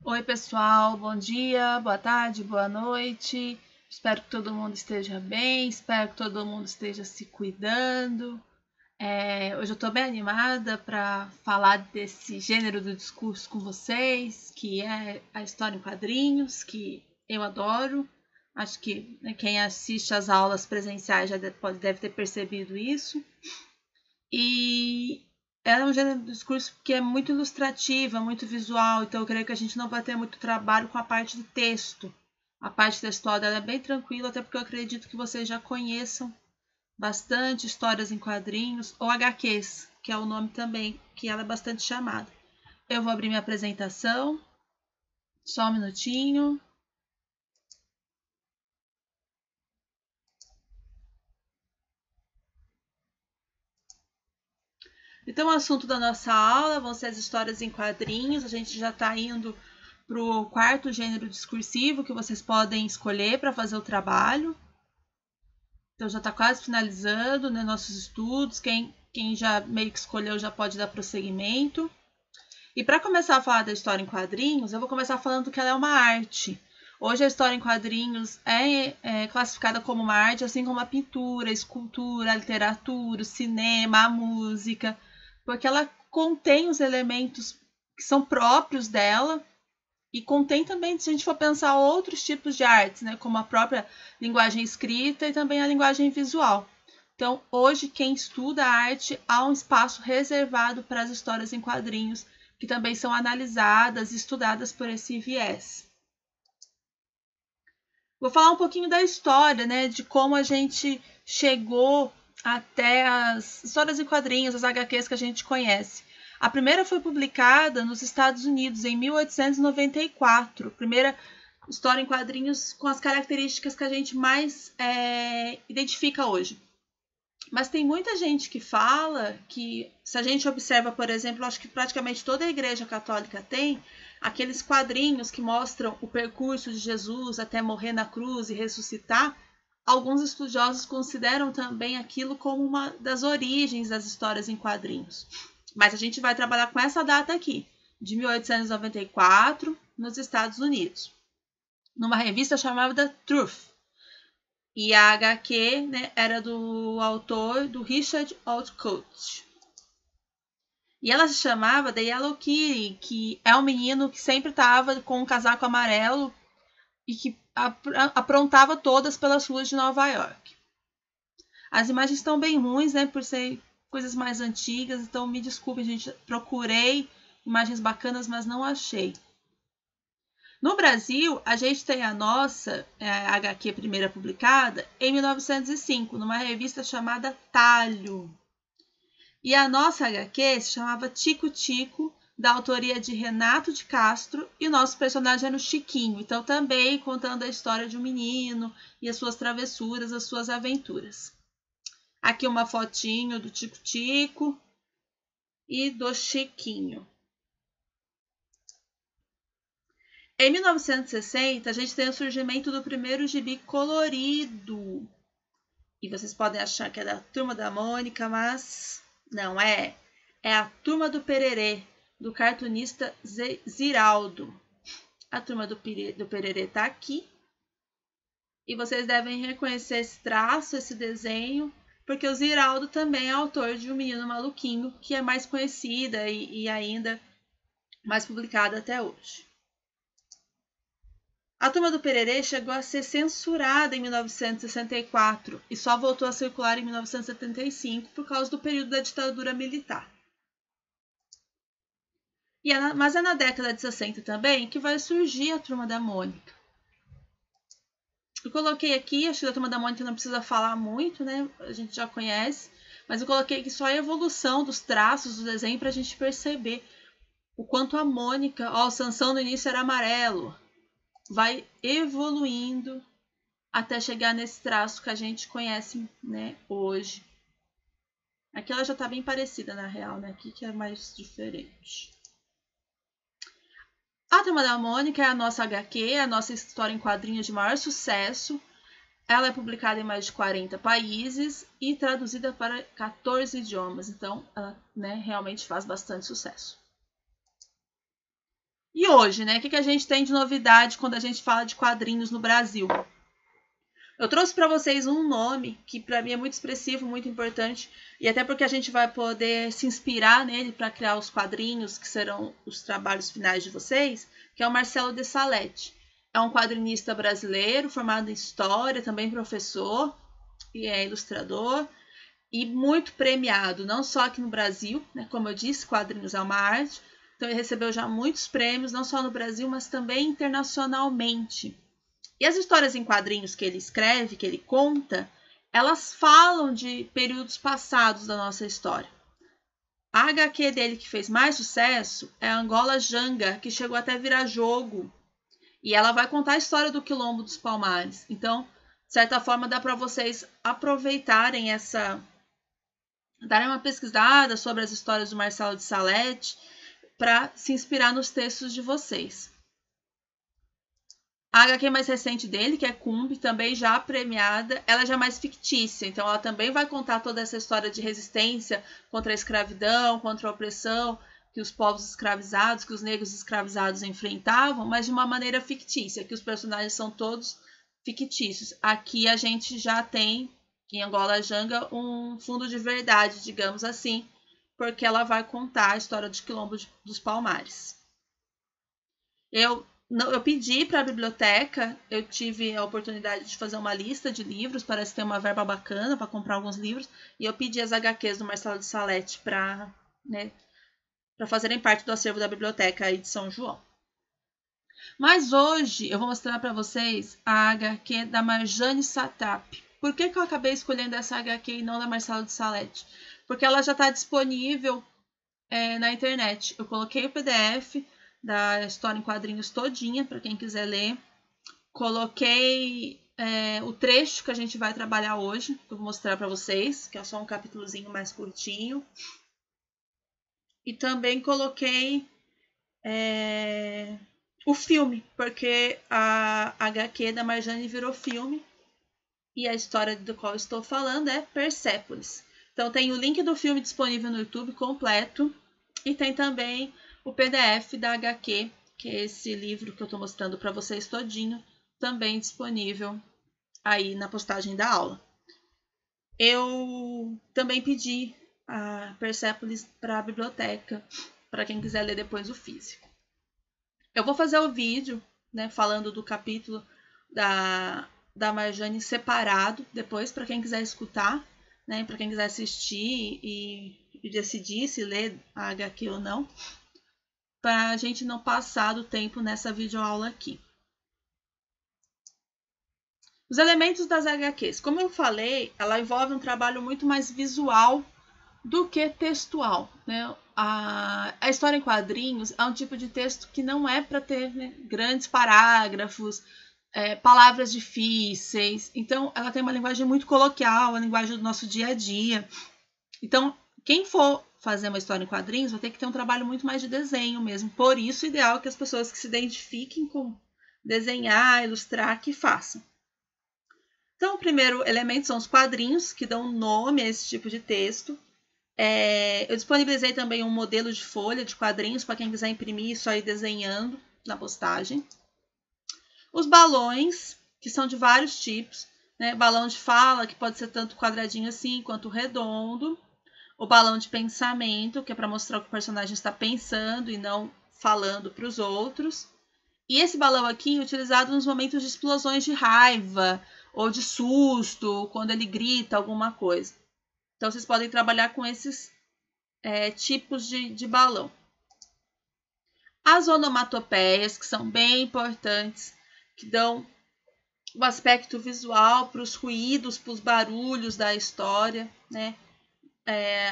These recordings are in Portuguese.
Oi, pessoal, bom dia, boa tarde, boa noite. Espero que todo mundo esteja bem, espero que todo mundo esteja se cuidando. Hoje eu estou bem animada para falar desse gênero do discurso com vocês, que é a história em quadrinhos, que eu adoro. Acho que quem assiste às aulas presenciais já deve ter percebido isso. E ela é um gênero de discurso que é muito ilustrativa, muito visual, então eu creio que a gente não vai ter muito trabalho com a parte de texto. A parte textual dela é bem tranquila, até porque eu acredito que vocês já conheçam bastante histórias em quadrinhos, ou HQs, que é o nome também, que ela é bastante chamada. Eu vou abrir minha apresentação, só um minutinho. Então, o assunto da nossa aula vão ser as histórias em quadrinhos. A gente já está indo para o quarto gênero discursivo que vocês podem escolher para fazer o trabalho. Então, já está quase finalizando, né, nossos estudos. Quem já meio que escolheu já pode dar prosseguimento. E para começar a falar da história em quadrinhos, eu vou começar falando que ela é uma arte. Hoje a história em quadrinhos é classificada como uma arte, assim como a pintura, a escultura, a literatura, o cinema, a música, porque ela contém os elementos que são próprios dela e contém também, se a gente for pensar, outros tipos de artes, né, como a própria linguagem escrita e também a linguagem visual. Então, hoje, quem estuda a arte, há um espaço reservado para as histórias em quadrinhos, que também são analisadas e estudadas por esse viés. Vou falar um pouquinho da história, né, de como a gente chegou até as histórias em quadrinhos, as HQs que a gente conhece. A primeira foi publicada nos Estados Unidos em 1894, primeira história em quadrinhos com as características que a gente mais identifica hoje. Mas tem muita gente que fala que, se a gente observa, por exemplo, acho que praticamente toda a Igreja Católica tem aqueles quadrinhos que mostram o percurso de Jesus até morrer na cruz e ressuscitar. Alguns estudiosos consideram também aquilo como uma das origens das histórias em quadrinhos. Mas a gente vai trabalhar com essa data aqui, de 1894, nos Estados Unidos, numa revista chamada Truth. E a HQ, né, era do autor do Richard Outcault. E ela se chamava The Yellow Kitty, que é um menino que sempre estava com um casaco amarelo e que aprontava todas pelas ruas de Nova York. As imagens estão bem ruins, né, por ser coisas mais antigas, então me desculpe, gente, procurei imagens bacanas, mas não achei. No Brasil, a gente tem a nossa HQ primeira publicada em 1905, numa revista chamada Talho. E a nossa HQ se chamava Tico Tico, da autoria de Renato de Castro, e o nosso personagem era o Chiquinho, então também contando a história de um menino e as suas travessuras, as suas aventuras. Aqui uma fotinho do Tico Tico e do Chiquinho. Em 1960, a gente tem o surgimento do primeiro gibi colorido. E vocês podem achar que é da Turma da Mônica, mas não é. É a Turma do Pererê, do cartunista Ziraldo. A Turma do Pererê está aqui. E vocês devem reconhecer esse traço, esse desenho, porque o Ziraldo também é autor de Um Menino Maluquinho, que é mais conhecida e ainda mais publicada até hoje. A Turma do Pererê chegou a ser censurada em 1964 e só voltou a circular em 1975 por causa do período da ditadura militar. Mas é na década de 60 também que vai surgir a Turma da Mônica. Eu coloquei aqui, acho que a Turma da Mônica não precisa falar muito, né? A gente já conhece, mas eu coloquei aqui só a evolução dos traços do desenho para a gente perceber o quanto a Mônica, o Sansão no início era amarelo, vai evoluindo até chegar nesse traço que a gente conhece, né, hoje. Aqui ela já está bem parecida, na real, né? Aqui que é mais diferente. A Turma da Mônica é a nossa HQ, a nossa história em quadrinhos de maior sucesso. Ela é publicada em mais de 40 países e traduzida para 14 idiomas. Então, ela, né, realmente faz bastante sucesso. E hoje, né? O que a gente tem de novidade quando a gente fala de quadrinhos no Brasil? Eu trouxe para vocês um nome que para mim é muito expressivo, muito importante, e até porque a gente vai poder se inspirar nele para criar os quadrinhos que serão os trabalhos finais de vocês, que é o Marcelo de Salete. É um quadrinista brasileiro, formado em história, também professor e é ilustrador, e muito premiado, não só aqui no Brasil, né? Como eu disse, quadrinhos é uma arte, então ele recebeu já muitos prêmios, não só no Brasil, mas também internacionalmente. E as histórias em quadrinhos que ele escreve, que ele conta, elas falam de períodos passados da nossa história. A HQ dele que fez mais sucesso é a Angola Janga, que chegou até a virar jogo. E ela vai contar a história do Quilombo dos Palmares. Então, de certa forma, dá para vocês aproveitarem darem uma pesquisada sobre as histórias do Marcelo de Salete para se inspirar nos textos de vocês. A HQ mais recente dele, que é Cumbi, também já premiada, ela já é mais fictícia, então ela também vai contar toda essa história de resistência contra a escravidão, contra a opressão que os povos escravizados, que os negros escravizados enfrentavam, mas de uma maneira fictícia, que os personagens são todos fictícios. Aqui a gente já tem, em Angola Janga, um fundo de verdade, digamos assim, porque ela vai contar a história dos Quilombos dos Palmares. Eu pedi para a biblioteca, eu tive a oportunidade de fazer uma lista de livros, parece ter uma verba bacana para comprar alguns livros, e eu pedi as HQs do Marcelo de Salete para fazerem parte do acervo da biblioteca aí de São João. Mas hoje eu vou mostrar para vocês a HQ da Marjane Satrap. Por que eu acabei escolhendo essa HQ e não da Marcelo de Salete? Porque ela já está disponível na internet. Eu coloquei o PDF da história em quadrinhos todinha, para quem quiser ler. Coloquei o trecho que a gente vai trabalhar hoje, que eu vou mostrar para vocês, que é só um capítulozinho mais curtinho. E também coloquei o filme, porque a HQ da Marjane virou filme, e a história do qual estou falando é Persépolis. Então tem o link do filme disponível no YouTube completo, e tem também o PDF da HQ, que é esse livro que eu estou mostrando para vocês todinho, também disponível aí na postagem da aula. Eu também pedi a Persépolis para a biblioteca, para quem quiser ler depois o físico. Eu vou fazer o vídeo, né, falando do capítulo da Marjane separado, depois para quem quiser escutar, né, para quem quiser assistir e decidir se ler a HQ ou não, para a gente não passar do tempo nessa videoaula aqui. Os elementos das HQs. Como eu falei, ela envolve um trabalho muito mais visual do que textual, né? A história em quadrinhos é um tipo de texto que não é para ter, né, grandes parágrafos, palavras difíceis. Então, ela tem uma linguagem muito coloquial, a linguagem do nosso dia a dia. Então, quem for fazer uma história em quadrinhos vai ter que ter um trabalho muito mais de desenho mesmo. Por isso, o ideal é que as pessoas que se identifiquem com desenhar, ilustrar, que façam. Então, o primeiro elemento são os quadrinhos, que dão nome a esse tipo de texto. Eu disponibilizei também um modelo de folha de quadrinhos para quem quiser imprimir isso aí desenhando na postagem. Os balões, que são de vários tipos, né? Balão de fala, que pode ser tanto quadradinho assim quanto redondo. O balão de pensamento, que é para mostrar o que o personagem está pensando e não falando para os outros. E esse balão aqui é utilizado nos momentos de explosões de raiva ou de susto, quando ele grita alguma coisa. Então, vocês podem trabalhar com esses tipos de balão. As onomatopeias, que são bem importantes, que dão o aspecto visual para os ruídos, para os barulhos da história, né?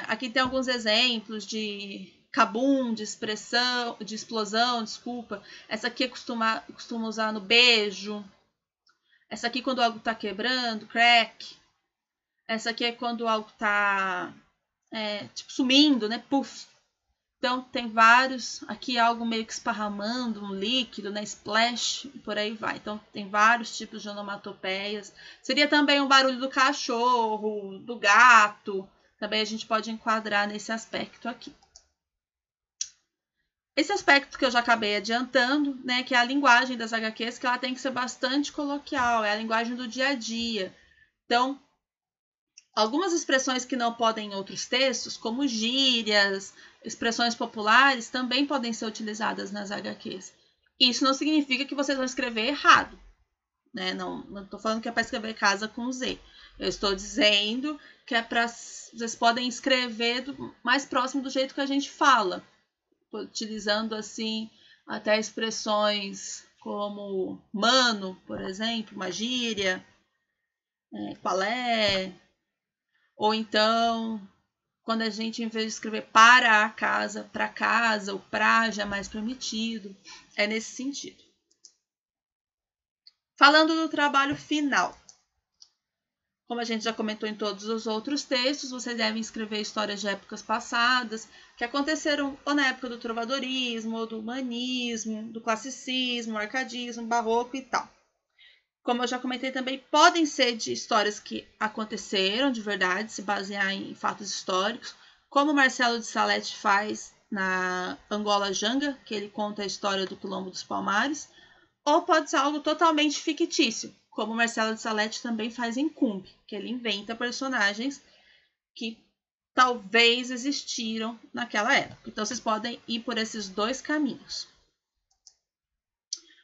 Aqui tem alguns exemplos de cabum, de explosão, desculpa. Essa aqui costuma usar no beijo. Essa aqui quando algo está quebrando, crack. Essa aqui é quando algo está tipo sumindo, né? Puff. Então tem vários. Aqui algo meio que esparramando, um líquido, né? Splash, por aí vai. Então tem vários tipos de onomatopeias. Seria também o barulho do cachorro, do gato. Também a gente pode enquadrar nesse aspecto aqui. Esse aspecto que eu já acabei adiantando, né, que é a linguagem das HQs, que ela tem que ser bastante coloquial, é a linguagem do dia a dia. Então, algumas expressões que não podem em outros textos, como gírias, expressões populares, também podem ser utilizadas nas HQs. Isso não significa que vocês vão escrever errado, né? Não estou falando que é para escrever casa com Z. Eu estou dizendo que é para vocês podem escrever mais próximo do jeito que a gente fala, utilizando assim até expressões como mano, por exemplo, uma gíria, qual é, ou então quando a gente, em vez de escrever para a casa, para casa, o pra já é mais permitido, é nesse sentido. Falando do trabalho final, como a gente já comentou em todos os outros textos, vocês devem escrever histórias de épocas passadas que aconteceram ou na época do trovadorismo, ou do humanismo, do classicismo, arcadismo, barroco e tal. Como eu já comentei também, podem ser de histórias que aconteceram de verdade, se basear em fatos históricos, como Marcelo de Salete faz na Angola Janga, que ele conta a história do Quilombo dos Palmares, ou pode ser algo totalmente fictício, como Marcelo de Salete também faz em Cumbe, que ele inventa personagens que talvez existiram naquela época. Então, vocês podem ir por esses dois caminhos.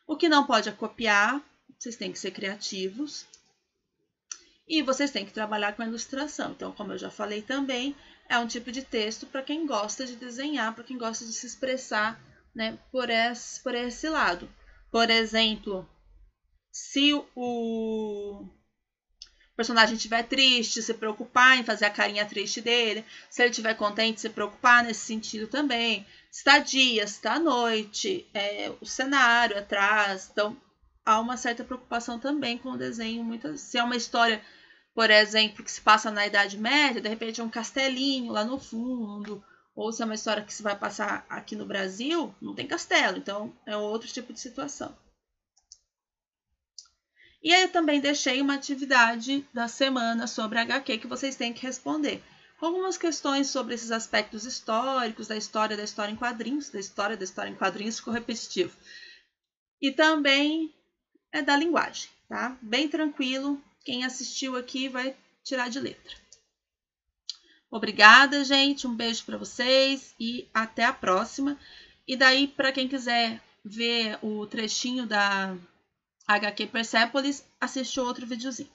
O que não pode é copiar, vocês têm que ser criativos. E vocês têm que trabalhar com a ilustração. Então, como eu já falei também, é um tipo de texto para quem gosta de desenhar, para quem gosta de se expressar, né, por esse lado. Por exemplo, se o personagem estiver triste, se preocupar em fazer a carinha triste dele. Se ele estiver contente, se preocupar nesse sentido também. Se está dia, se está noite, o cenário atrás. Então, há uma certa preocupação também com o desenho. Se é uma história, por exemplo, que se passa na Idade Média, de repente é um castelinho lá no fundo. Ou se é uma história que se vai passar aqui no Brasil, não tem castelo. Então, é outro tipo de situação. E aí eu também deixei uma atividade da semana sobre HQ que vocês têm que responder. Algumas questões sobre esses aspectos históricos, da história em quadrinhos, da história em quadrinhos, ficou repetitivo. E também é da linguagem, tá? Bem tranquilo, quem assistiu aqui vai tirar de letra. Obrigada, gente, um beijo para vocês e até a próxima. E daí, para quem quiser ver o trechinho da HQ Persepolis, assiste outro videozinho.